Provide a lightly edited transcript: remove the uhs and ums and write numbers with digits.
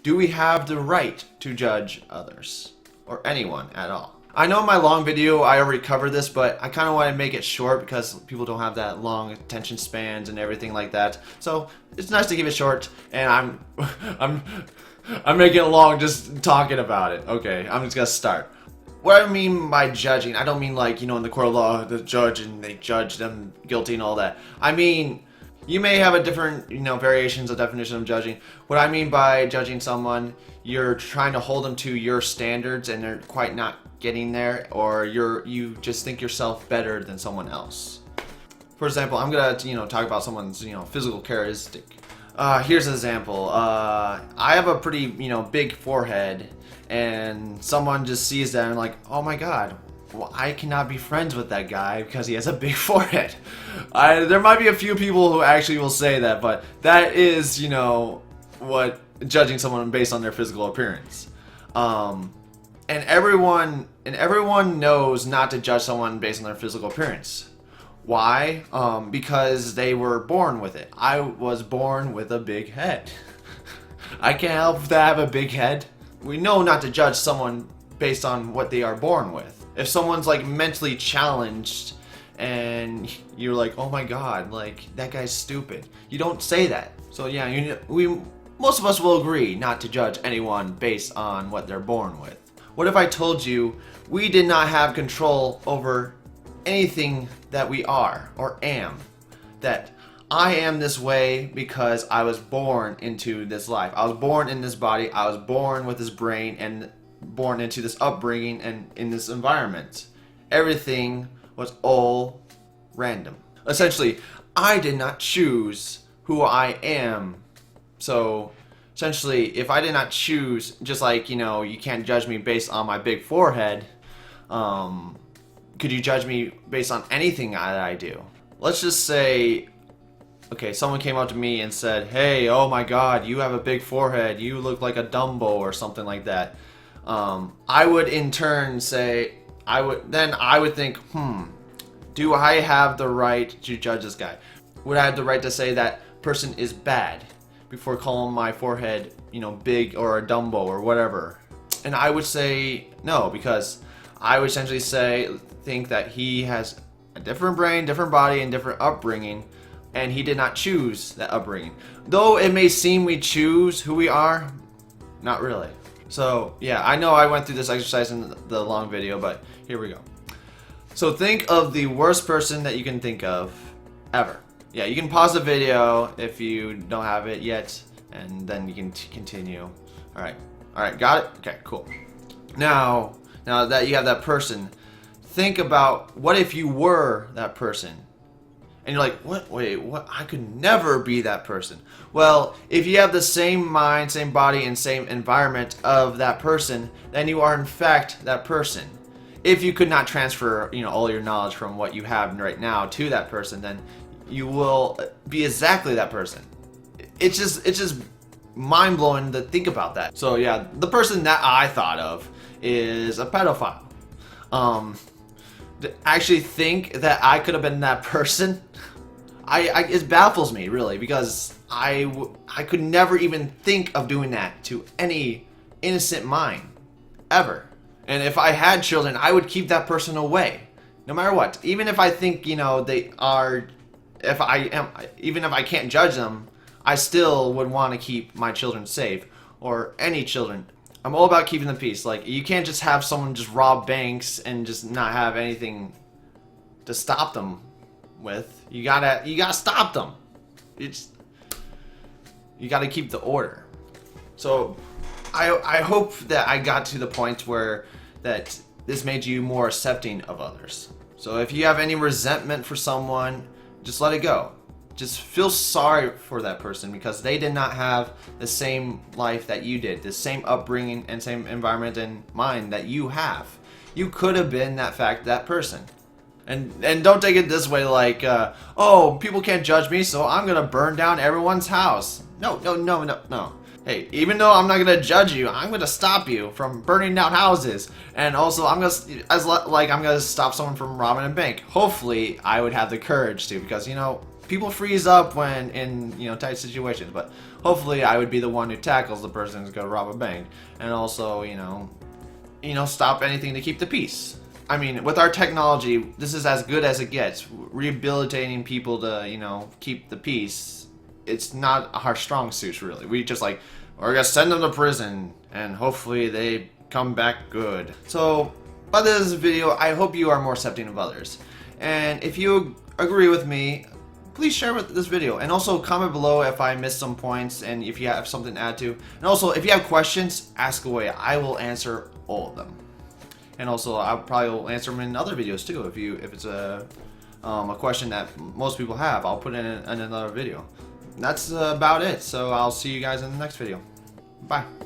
Do we have the right to judge others? Or anyone at all? I know in my long video I already covered this, but I kind of want to make it short because people don't have that long attention spans and everything like that. So it's nice to keep it short, and I'm making it long just talking about it. Okay, I'm just gonna start. What I mean by judging, I don't mean like, in the court of law, the judge and they judge them guilty and all that. I mean, you may have a different, variations of definition of judging. What I mean by judging someone, you're trying to hold them to your standards and they're quite not getting there, or you just think yourself better than someone else. For example, I'm gonna, talk about someone's, physical characteristic. Here's an example. I have a pretty, big forehead, and someone just sees that and like, oh my god, well, I cannot be friends with that guy because he has a big forehead. There might be a few people who actually will say that, but that is, what judging someone based on their physical appearance. And everyone knows not to judge someone based on their physical appearance. Why? Because they were born with it. I was born with a big head. I can't help to have a big head. We know not to judge someone based on what they are born with. If someone's like mentally challenged and you're like, oh my god, like that guy's stupid, you don't say that. So yeah, most of us will agree not to judge anyone based on what they're born with. What if I told you we did not have control over anything that we are or am? That I am this way because I was born into this life. I was born in this body. I was born with this brain and born into this upbringing and in this environment. Everything was all random. Essentially, I did not choose who I am. So essentially, if I did not choose, just like, you can't judge me based on my big forehead, could you judge me based on anything that I do? Let's just say, okay, someone came up to me and said, hey, oh my god, you have a big forehead, you look like a Dumbo or something like that. I would in turn say, I would think, do I have the right to judge this guy? Would I have the right to say that person is bad before calling my forehead, big or a Dumbo or whatever? And I would say no, because I would essentially think that he has a different brain, different body, and different upbringing, and he did not choose that upbringing. Though it may seem we choose who we are, not really. So yeah, I know I went through this exercise in the long video, but here we go. So think of the worst person that you can think of ever. Yeah, you can pause the video if you don't have it yet, and then you can continue. Alright, got it? Okay, cool. Now that you have that person, think about what if you were that person? And you're like, what? Wait, what? I could never be that person. Well, if you have the same mind, same body, and same environment of that person, then you are in fact that person. If you could not transfer, all your knowledge from what you have right now to that person, then you will be exactly that person. It's just mind-blowing to think about that. So yeah, the person that I thought of is a pedophile. To actually think that I could have been that person, it baffles me really, because I could never even think of doing that to any innocent mind ever. And if I had children, I would keep that person away, no matter what. Even if I think they are, even if I can't judge them, I still would want to keep my children safe, or any children. I'm all about keeping the peace. Like, you can't just have someone just rob banks and just not have anything to stop them with. You gotta stop them. You gotta keep the order. So I hope that I got to the point where that this made you more accepting of others. So if you have any resentment for someone, just let it go. Just feel sorry for that person because they did not have the same life that you did, the same upbringing and same environment and mind that you have. You could have been that person. And don't take it this way like, oh, people can't judge me, so I'm gonna burn down everyone's house. No. Hey, even though I'm not gonna judge you, I'm gonna stop you from burning down houses, and also I'm gonna stop someone from robbing a bank. Hopefully, I would have the courage to, because people freeze up when in tight situations. But hopefully I would be the one who tackles the person who's gonna rob a bank, and also, stop anything to keep the peace. I mean, with our technology, this is as good as it gets. Rehabilitating people to, keep the peace, it's not our strong suits, really. We're gonna send them to prison, and hopefully they come back good. So, by this video, I hope you are more accepting of others. And if you agree with me, please share this video. And also comment below if I missed some points, and if you have something to add to. And also, if you have questions, ask away. I will answer all of them. And also, I probably will answer them in other videos too. If it's a question that most people have, I'll put it in another video. That's about it. So I'll see you guys in the next video. Bye.